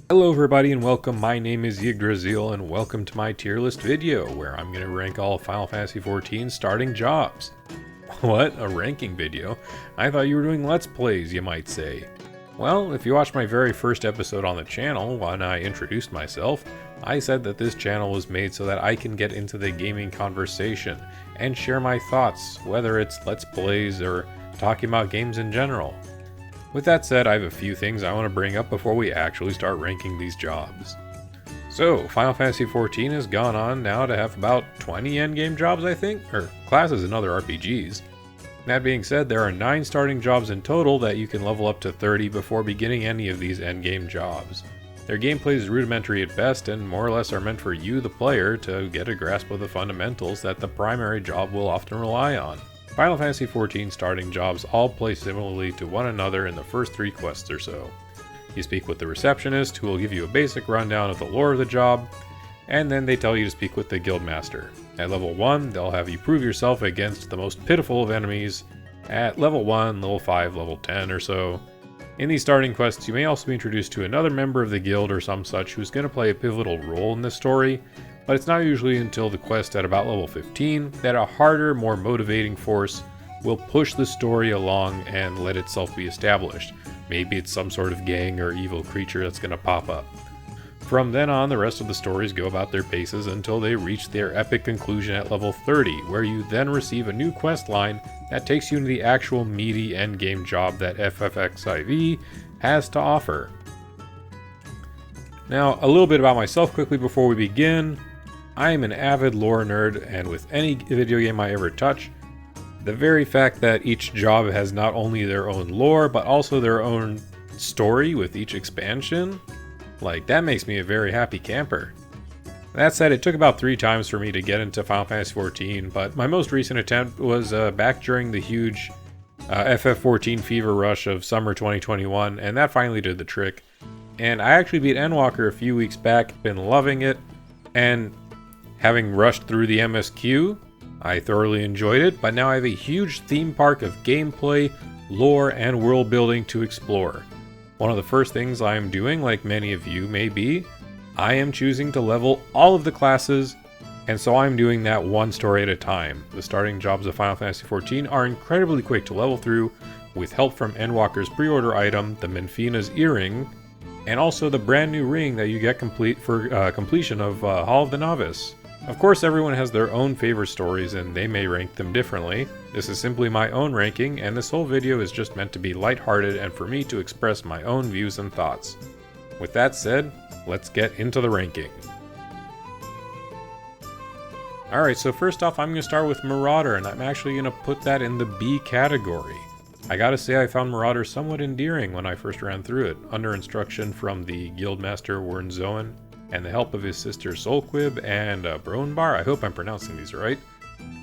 Hello everybody and welcome, my name is Yggdrasil and welcome to my tier list video where I'm going to rank all of Final Fantasy XIV starting jobs. What? A ranking video? I thought you were doing Let's Plays, you might say. Well, if you watched my very first episode on the channel when I introduced myself, I said that this channel was made so that I can get into the gaming conversation and share my thoughts, whether it's Let's Plays or talking about games in general. With that said, I have a few things I want to bring up before we actually start ranking these jobs. So, Final Fantasy XIV has gone on now to have about 20 endgame jobs, I think, or classes and other RPGs. That being said, there are 9 starting jobs in total that you can level up to 30 before beginning any of these endgame jobs. Their gameplay is rudimentary at best and more or less are meant for you, the player, to get a grasp of the fundamentals that the primary job will often rely on. Final Fantasy XIV starting jobs all play similarly to one another in the first 3 quests or so. You speak with the receptionist, who will give you a basic rundown of the lore of the job, and then they tell you to speak with the guildmaster. At level 1, they'll have you prove yourself against the most pitiful of enemies at level 1, level 5, level 10 or so. In these starting quests, you may also be introduced to another member of the guild or some such who's going to play a pivotal role in this story, but it's not usually until the quest at about level 15 that a harder, more motivating force will push the story along and let itself be established. Maybe it's some sort of gang or evil creature that's going to pop up. From then on, the rest of the stories go about their paces until they reach their epic conclusion at level 30, where you then receive a new quest line that takes you into the actual meaty endgame job that FFXIV has to offer. Now, a little bit about myself quickly before we begin. I am an avid lore nerd, and with any video game I ever touch, the very fact that each job has not only their own lore, but also their own story with each expansion, that makes me a very happy camper. That said, it took about 3 times for me to get into Final Fantasy XIV, but my most recent attempt was back during the huge FF14 fever rush of summer 2021, and that finally did the trick. And I actually beat Endwalker a few weeks back, been loving it, and having rushed through the MSQ, I thoroughly enjoyed it, but now I have a huge theme park of gameplay, lore, and world building to explore. One of the first things I am doing, like many of you may be, I am choosing to level all of the classes, and so I'm doing that one story at a time. The starting jobs of Final Fantasy XIV are incredibly quick to level through, with help from Endwalker's pre-order item, the Menfina's Earring, and also the brand new ring that you get complete for completion of Hall of the Novice. Of course, everyone has their own favorite stories and they may rank them differently. This is simply my own ranking, and this whole video is just meant to be lighthearted and for me to express my own views and thoughts. With that said, let's get into the ranking. Alright, so first off I'm going to start with Marauder, and I'm actually going to put that in the B category. I gotta say I found Marauder somewhat endearing when I first ran through it, under instruction from the Guildmaster Wernzoen, and the help of his sister Solquib and Bronbar. I hope I'm pronouncing these right.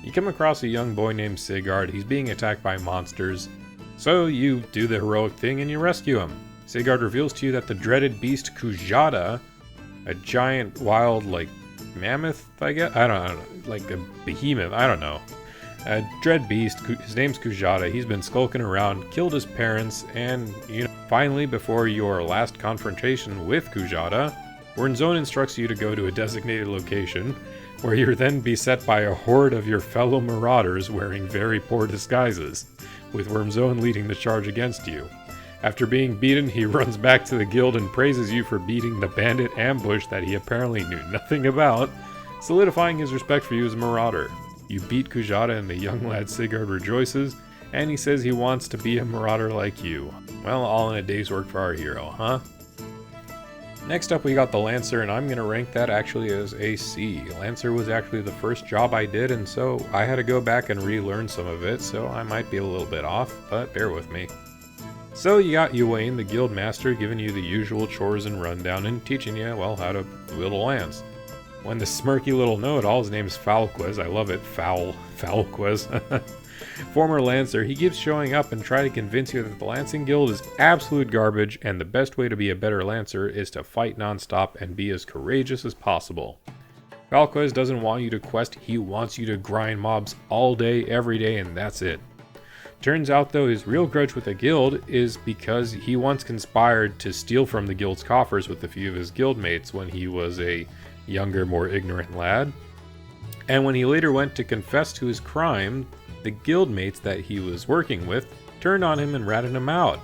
You come across a young boy named Sigurd. He's being attacked by monsters, so you do the heroic thing and you rescue him. Sigurd reveals to you that the dreaded beast Kujata, a giant wild mammoth, I guess? I don't know, like a behemoth, I don't know. A dread beast, his name's Kujata, he's been skulking around, killed his parents, and, finally, before your last confrontation with Kujata, Wernzoen instructs you to go to a designated location, where you're then beset by a horde of your fellow marauders wearing very poor disguises, with Wernzoen leading the charge against you. After being beaten, he runs back to the guild and praises you for beating the bandit ambush that he apparently knew nothing about, solidifying his respect for you as a marauder. You beat Kujata and the young lad Sigurd rejoices, and he says he wants to be a marauder like you. Well, all in a day's work for our hero, huh? Next up we got the Lancer, and I'm going to rank that actually as a C. Lancer was actually the first job I did, and so I had to go back and relearn some of it, so I might be a little bit off, but bear with me. So you got Ewain, the guild master, giving you the usual chores and rundown and teaching you, well, how to wield a lance. When the smirky little know-it-all, his name's Falquez, I love it, Falquez. Former Lancer, he keeps showing up and trying to convince you that the Lancing Guild is absolute garbage and the best way to be a better Lancer is to fight non-stop and be as courageous as possible. Falquez doesn't want you to quest, he wants you to grind mobs all day, every day, and that's it. Turns out though his real grudge with the guild is because he once conspired to steal from the guild's coffers with a few of his guildmates when he was a younger, more ignorant lad. And when he later went to confess to his crime, the guildmates that he was working with turned on him and ratted him out.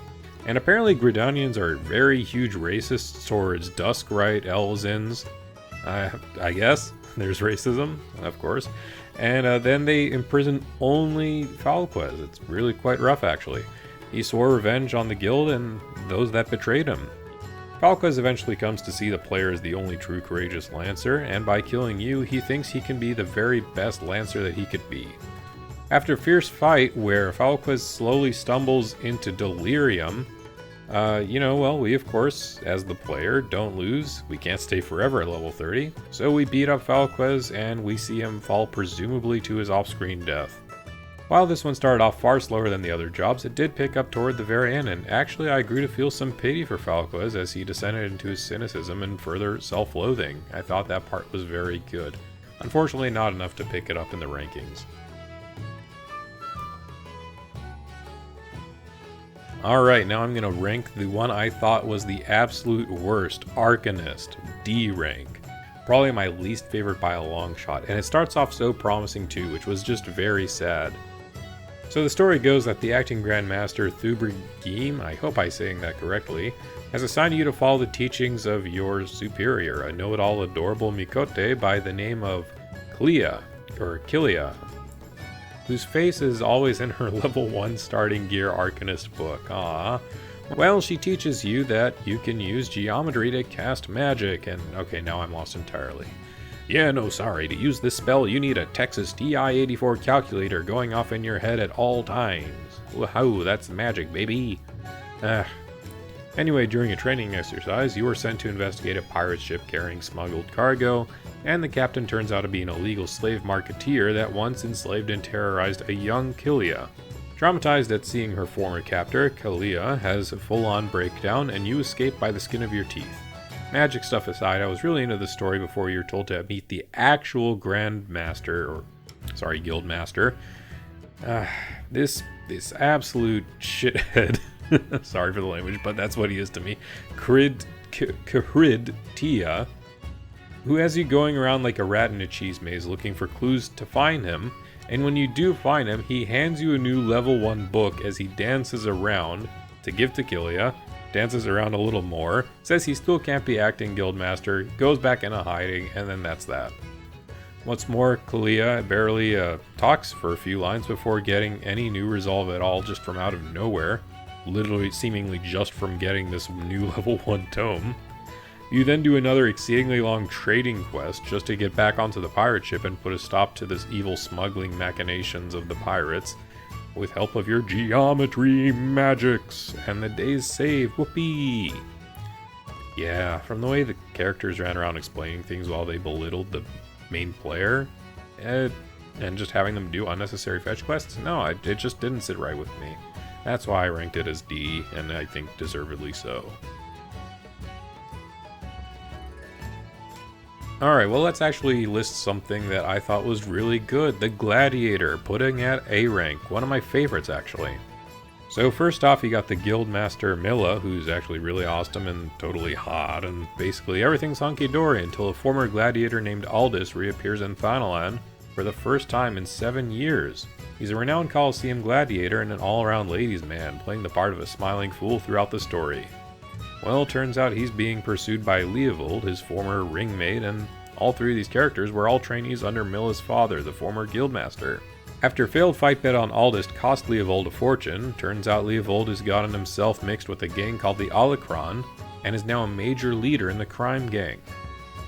And apparently Gridanians are very huge racists towards Duskrite Elzins. I guess. There's racism, of course. And then they imprison only Falquez. It's really quite rough, actually. He swore revenge on the guild and those that betrayed him. Falquez eventually comes to see the player as the only true courageous Lancer, and by killing you, he thinks he can be the very best Lancer that he could be. After a fierce fight where Falquez slowly stumbles into delirium, we of course, as the player, don't lose. We can't stay forever at level 30, so we beat up Falquez and we see him fall presumably to his off-screen death. While this one started off far slower than the other jobs, it did pick up toward the very end, and actually I grew to feel some pity for Falquez as he descended into his cynicism and further self-loathing. I thought that part was very good. Unfortunately, not enough to pick it up in the rankings. Alright, now I'm going to rank the one I thought was the absolute worst, Arcanist, D rank. Probably my least favorite by a long shot, and it starts off so promising too, which was just very sad. So the story goes that the acting Grandmaster Thubrigim, I hope I'm saying that correctly, has assigned you to follow the teachings of your superior, a know-it-all adorable Mikote by the name of Kilia, whose face is always in her level 1 starting gear Arcanist book. Aww. Well, she teaches you that you can use geometry to cast magic, and okay, now I'm lost entirely. Yeah, no, sorry, to use this spell you need a Texas TI-84 calculator going off in your head at all times. Wow, that's magic, baby. Anyway, during a training exercise, you are sent to investigate a pirate ship carrying smuggled cargo, and the captain turns out to be an illegal slave marketeer that once enslaved and terrorized a young Kilia. Traumatized at seeing her former captor, Kilia has a full-on breakdown, and you escape by the skin of your teeth. Magic stuff aside, I was really into the story before you're told to meet the actual Guildmaster. This absolute shithead, sorry for the language, but that's what he is to me, Khrid Tia, who has you going around like a rat in a cheese maze looking for clues to find him, and when you do find him, he hands you a new level 1 book as he dances around to give to Kilia, dances around a little more, says he still can't be acting Guildmaster, goes back into hiding, and then that's that. What's more, Kilia barely talks for a few lines before getting any new resolve at all just from out of nowhere, literally seemingly just from getting this new level 1 tome. You then do another exceedingly long trading quest just to get back onto the pirate ship and put a stop to this evil smuggling machinations of the pirates, with help of your geometry magics, and the day's saved. Whoopee! Yeah, from the way the characters ran around explaining things while they belittled the main player, and just having them do unnecessary fetch quests, no, it just didn't sit right with me. That's why I ranked it as D, and I think deservedly so. Alright, well let's actually list something that I thought was really good. The Gladiator, putting at A rank. One of my favorites, actually. So first off, you got the Guildmaster Milla, who's actually really awesome and totally hot, and basically everything's hunky-dory until a former gladiator named Aldous reappears in Thanalan for the first time in 7 years. He's a renowned Colosseum gladiator and an all-around ladies' man, playing the part of a smiling fool throughout the story. Well, turns out he's being pursued by Leovold, his former ringmate, and all three of these characters were all trainees under Milla's father, the former guildmaster. After a failed fight bet on Aldous cost Leovold a fortune, turns out Leovold has gotten himself mixed with a gang called the Alacron, and is now a major leader in the crime gang.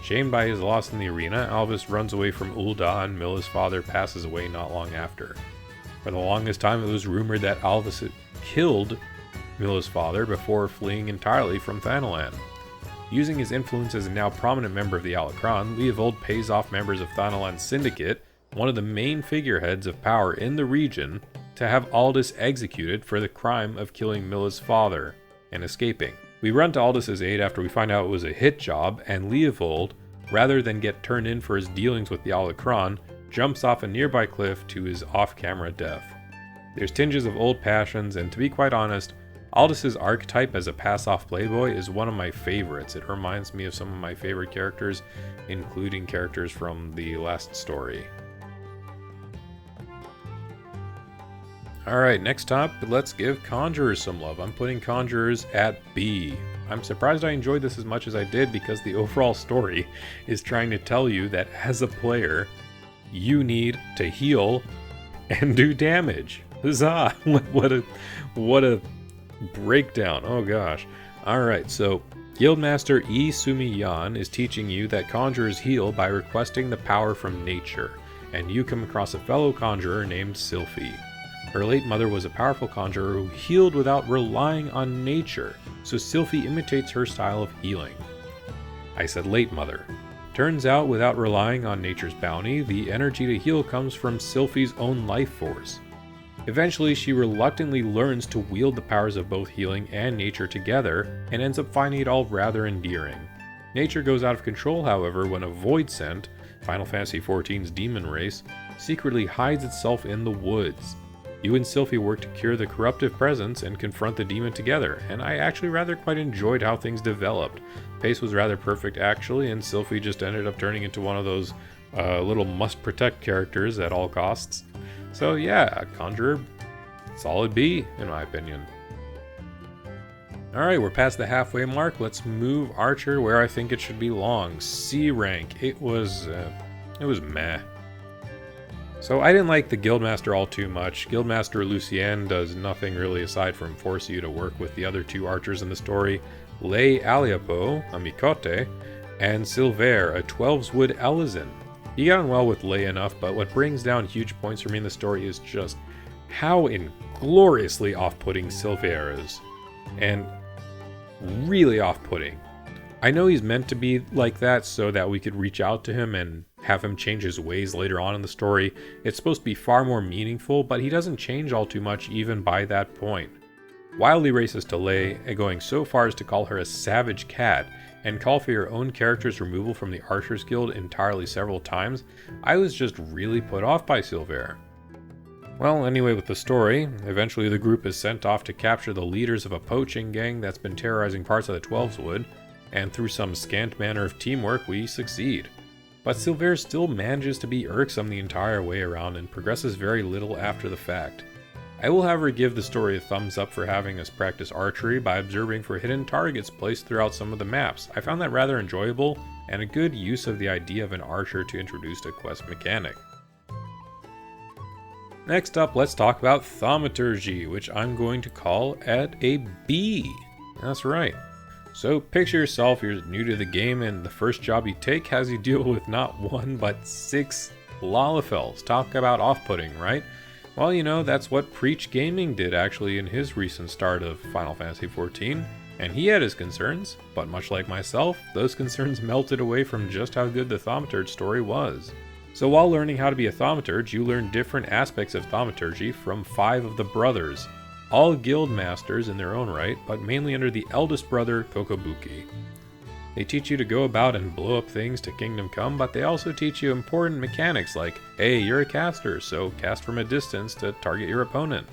Shamed by his loss in the arena, Alvis runs away from Ul'dah, and Milla's father passes away not long after. For the longest time, it was rumored that Alvis had killed Milla's father before fleeing entirely from Thanalan. Using his influence as a now prominent member of the Alacron, Leovold pays off members of Thanalan's syndicate, one of the main figureheads of power in the region, to have Aldous executed for the crime of killing Milla's father and escaping. We run to Aldous' aid after we find out it was a hit job, and Leovold, rather than get turned in for his dealings with the Alacron, jumps off a nearby cliff to his off-camera death. There's tinges of old passions, and to be quite honest, Aldous' archetype as a pass-off playboy is one of my favorites. It reminds me of some of my favorite characters, including characters from the last story. Alright, next up, let's give Conjurers some love. I'm putting Conjurers at B. I'm surprised I enjoyed this as much as I did because the overall story is trying to tell you that as a player, you need to heal and do damage. Huzzah! What a breakdown. Oh gosh. Alright, so Guildmaster E. Sumiyan is teaching you that conjurers heal by requesting the power from nature, and you come across a fellow conjurer named Sylphie. Her late mother was a powerful conjurer who healed without relying on nature, so Sylphie imitates her style of healing. I said late mother. Turns out, without relying on nature's bounty, the energy to heal comes from Sylphie's own life force. Eventually, she reluctantly learns to wield the powers of both healing and nature together, and ends up finding it all rather endearing. Nature goes out of control, however, when a void scent, Final Fantasy XIV's demon race, secretly hides itself in the woods. You and Sylphie work to cure the corruptive presence and confront the demon together, and I actually rather quite enjoyed how things developed. Pace was rather perfect actually, and Sylphie just ended up turning into one of those little must-protect characters at all costs. So yeah, Conjurer, solid B in my opinion. Alright, we're past the halfway mark. Let's move Archer where I think it should belong. C rank. It was meh. So I didn't like the Guildmaster all too much. Guildmaster Lucien does nothing really aside from force you to work with the other two archers in the story, Lei Aliapo, a Mikote, and Silver, a 12's Wood Elizin. He got on well with Lei enough, but what brings down huge points for me in the story is just how ingloriously off-putting Silver is. And really off-putting. I know he's meant to be like that so that we could reach out to him and have him change his ways later on in the story. It's supposed to be far more meaningful, but he doesn't change all too much even by that point. Wildly racist to Lei, going so far as to call her a savage cat, and call for your own character's removal from the Archers Guild entirely several times, I was just really put off by Silver. Well, anyway, with the story, eventually the group is sent off to capture the leaders of a poaching gang that's been terrorizing parts of the 12's Wood, and through some scant manner of teamwork, we succeed. But Silver still manages to be irksome the entire way around and progresses very little after the fact. I will however give the story a thumbs up for having us practice archery by observing for hidden targets placed throughout some of the maps. I found that rather enjoyable, and a good use of the idea of an archer to introduce a quest mechanic. Next up, let's talk about Thaumaturge, which I'm going to call at a B. That's right. So picture yourself, you're new to the game and the first job you take has you deal with not one but 6 Lalafels. Talk about off-putting, right? Well, you know, that's what Preach Gaming did actually in his recent start of Final Fantasy XIV, and he had his concerns, but much like myself, those concerns melted away from just how good the Thaumaturge story was. So while learning how to be a Thaumaturge, you learn different aspects of Thaumaturgy from 5 of the brothers, all guild masters in their own right, but mainly under the eldest brother, Kokobuki. They teach you to go about and blow up things to Kingdom Come, but they also teach you important mechanics like, hey, you're a caster, so cast from a distance to target your opponent.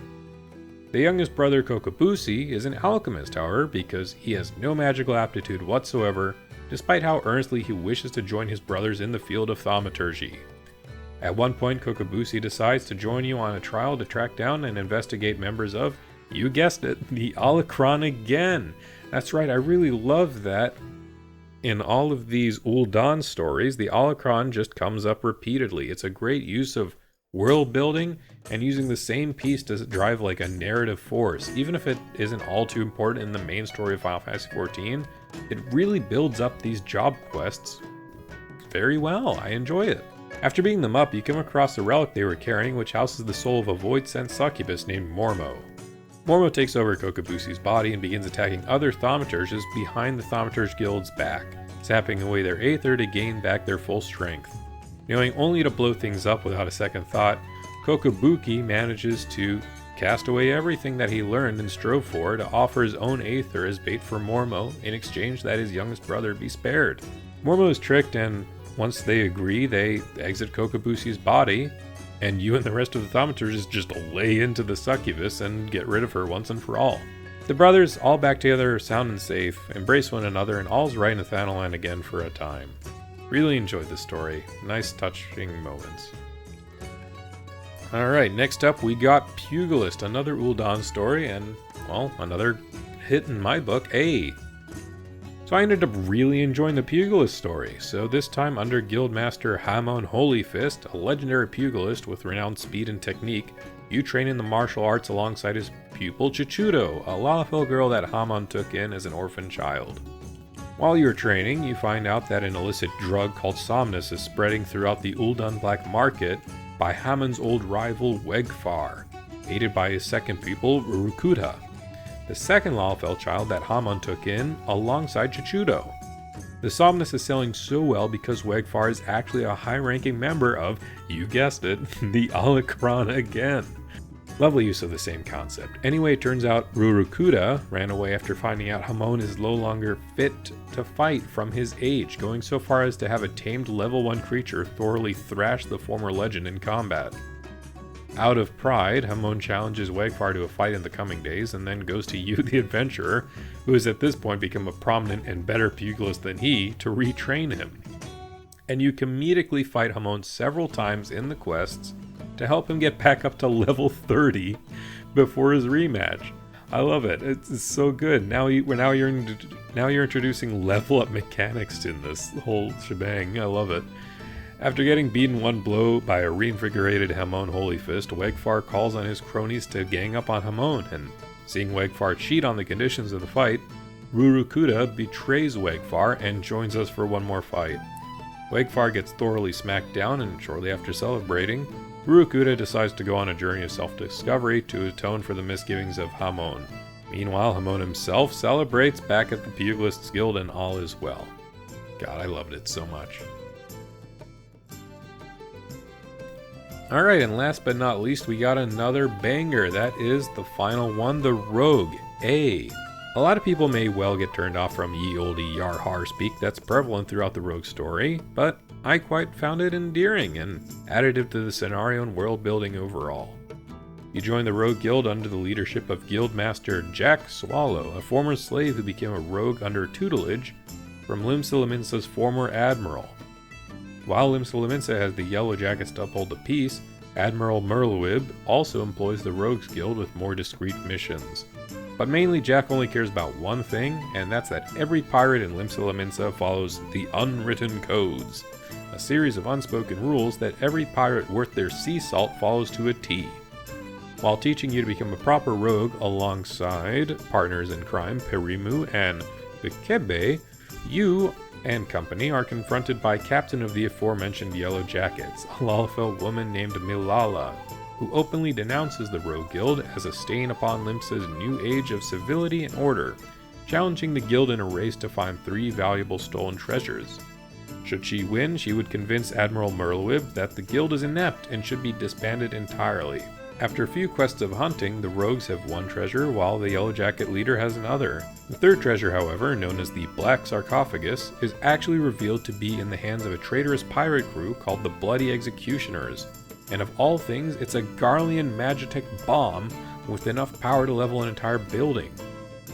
The youngest brother, Kokobusi, is an alchemist, however, because he has no magical aptitude whatsoever, despite how earnestly he wishes to join his brothers in the field of Thaumaturgy. At one point, Kokobusi decides to join you on a trial to track down and investigate members of, you guessed it, the Alacron again. That's right, I really love that. In all of these Ul'dan stories, the Alacron just comes up repeatedly. It's a great use of world building and using the same piece to drive like a narrative force. Even if it isn't all too important in the main story of Final Fantasy XIV, it really builds up these job quests very well. I enjoy it. After beating them up, you come across the relic they were carrying, which houses the soul of a void-sent succubus named Mormo. Mormo takes over Kokobusi's body and begins attacking other Thaumaturges behind the Thaumaturge Guild's back, sapping away their aether to gain back their full strength. Knowing only to blow things up without a second thought, Kokobuki manages to cast away everything that he learned and strove for to offer his own aether as bait for Mormo in exchange that his youngest brother be spared. Mormo is tricked, and once they agree, they exit Kokobusi's body, and you and the rest of the Thaumaturges just lay into the succubus and get rid of her once and for all. The brothers, all back together, sound and safe, embrace one another, and all's right in Thanalan again for a time. Really enjoyed the story. Nice touching moments. Alright, next up we got Pugilist, another Ul'dan story, and, well, another hit in my book, So I ended up really enjoying the Pugilist story, so this time under Guildmaster Hamon Holyfist, a legendary pugilist with renowned speed and technique, you train in the martial arts alongside his pupil Chichudo, a Lalafell girl that Hamon took in as an orphan child. While you're training, you find out that an illicit drug called Somnus is spreading throughout the Ul'dan black market by Hamon's old rival Wegfar, aided by his second pupil Rurukuta, the second Lalafell child that Hamon took in alongside Chichudo. The Somnus is selling so well because Wegfar is actually a high-ranking member of, you guessed it, the Alakran again. Lovely use of the same concept. Anyway, it turns out Rurukuta ran away after finding out Hamon is no longer fit to fight from his age, going so far as to have a tamed level 1 creature thoroughly thrash the former legend in combat. Out of pride, Hamon challenges Wegfar to a fight in the coming days, and then goes to you, the adventurer, who has at this point become a prominent and better pugilist than he, to retrain him. And you comedically fight Hamon several times in the quests to help him get back up to level 30 before his rematch. I love it. It's so good. Now you're introducing level up mechanics in this whole shebang. I love it. After getting beaten one blow by a reinvigorated Hamon Holyfist, Wegfar calls on his cronies to gang up on Hamon, and seeing Wegfar cheat on the conditions of the fight, Rurukuta betrays Wegfar and joins us for one more fight. Wegfar gets thoroughly smacked down, and shortly after celebrating, Rurukuta decides to go on a journey of self-discovery to atone for the misgivings of Hamon. Meanwhile, Hamon himself celebrates back at the Pugilist's Guild and all is well. God, I loved it so much. Alright, and last but not least, we got another banger. That is the final one, the Rogue, A. A lot of people may well get turned off from ye olde yar-har speak that's prevalent throughout the Rogue story, but I quite found it endearing and additive to the scenario and world building overall. You join the Rogue Guild under the leadership of Guildmaster Jack Swallow, a former slave who became a rogue under tutelage from Limsa-Lominsa's former admiral. While Limsa-Lominsa has the Yellow Jackets to uphold the peace, Admiral Merlewib also employs the Rogues Guild with more discreet missions. But mainly Jack only cares about one thing, and that's that every pirate in Limsa-Lominsa follows the Unwritten Codes, a series of unspoken rules that every pirate worth their sea salt follows to a T. While teaching you to become a proper rogue alongside partners in crime Perimu and Bikebe, you and company are confronted by captain of the aforementioned Yellow Jackets, a Lalafell woman named Milala, who openly denounces the Rogue Guild as a stain upon Limsa's new age of civility and order, challenging the guild in a race to find 3 valuable stolen treasures. Should she win, she would convince Admiral Merlewib that the guild is inept and should be disbanded entirely. After a few quests of hunting, the rogues have one treasure, while the Yellow Jacket leader has another. The third treasure, however, known as the Black Sarcophagus, is actually revealed to be in the hands of a traitorous pirate crew called the Bloody Executioners. And of all things, it's a Garlean Magitech bomb with enough power to level an entire building.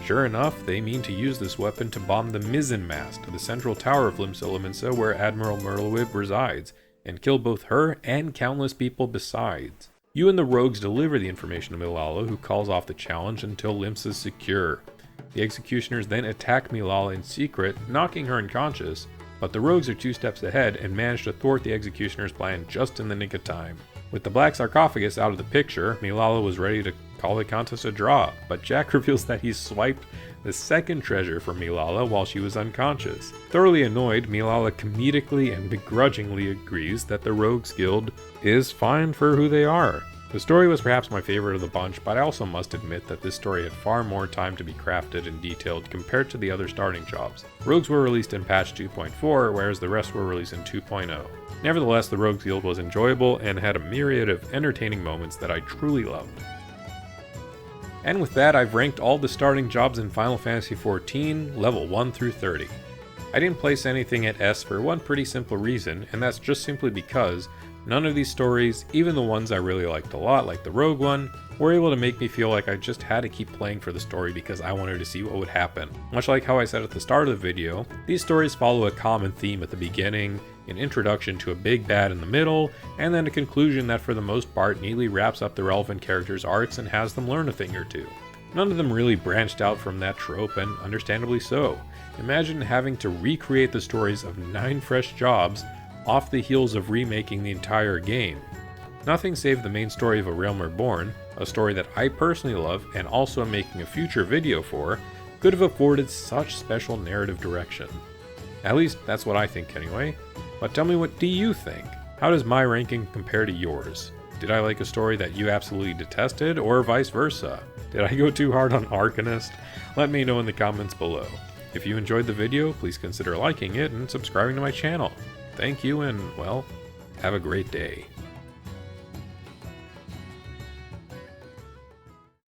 Sure enough, they mean to use this weapon to bomb the mizzenmast, the central tower of Limsa-Lominsa where Admiral Merlewib resides, and kill both her and countless people besides. You and the rogues deliver the information to Milala, who calls off the challenge until Limsa's secure. The executioners then attack Milala in secret, knocking her unconscious, but the rogues are 2 steps ahead and manage to thwart the executioner's plan just in the nick of time. With the Black Sarcophagus out of the picture, Milala was ready to call the contest a draw, but Jack reveals that he swiped the second treasure from Milala while she was unconscious. Thoroughly annoyed, Milala comedically and begrudgingly agrees that the Rogues Guild is fine for who they are. The story was perhaps my favorite of the bunch, but I also must admit that this story had far more time to be crafted and detailed compared to the other starting jobs. Rogues were released in patch 2.4, whereas the rest were released in 2.0. Nevertheless, the Rogues Guild was enjoyable and had a myriad of entertaining moments that I truly loved. And with that, I've ranked all the starting jobs in Final Fantasy XIV, level 1 through 30. I didn't place anything at S for one pretty simple reason, and that's just simply because None of these stories, even the ones I really liked a lot, like the Rogue one, were able to make me feel like I just had to keep playing for the story because I wanted to see what would happen. Much like how I said at the start of the video, these stories follow a common theme at the beginning, an introduction to a big bad in the middle, and then a conclusion that for the most part neatly wraps up the relevant characters' arcs and has them learn a thing or two. None of them really branched out from that trope, and understandably so. Imagine having to recreate the stories of 9 fresh jobs off the heels of remaking the entire game. Nothing save the main story of A Realm Reborn, a story that I personally love and also am making a future video for, could have afforded such special narrative direction. At least that's what I think anyway. But tell me, what do you think? How does my ranking compare to yours? Did I like a story that you absolutely detested, or vice versa? Did I go too hard on Arcanist? Let me know in the comments below. If you enjoyed the video, please consider liking it and subscribing to my channel. Thank you, and well, have a great day.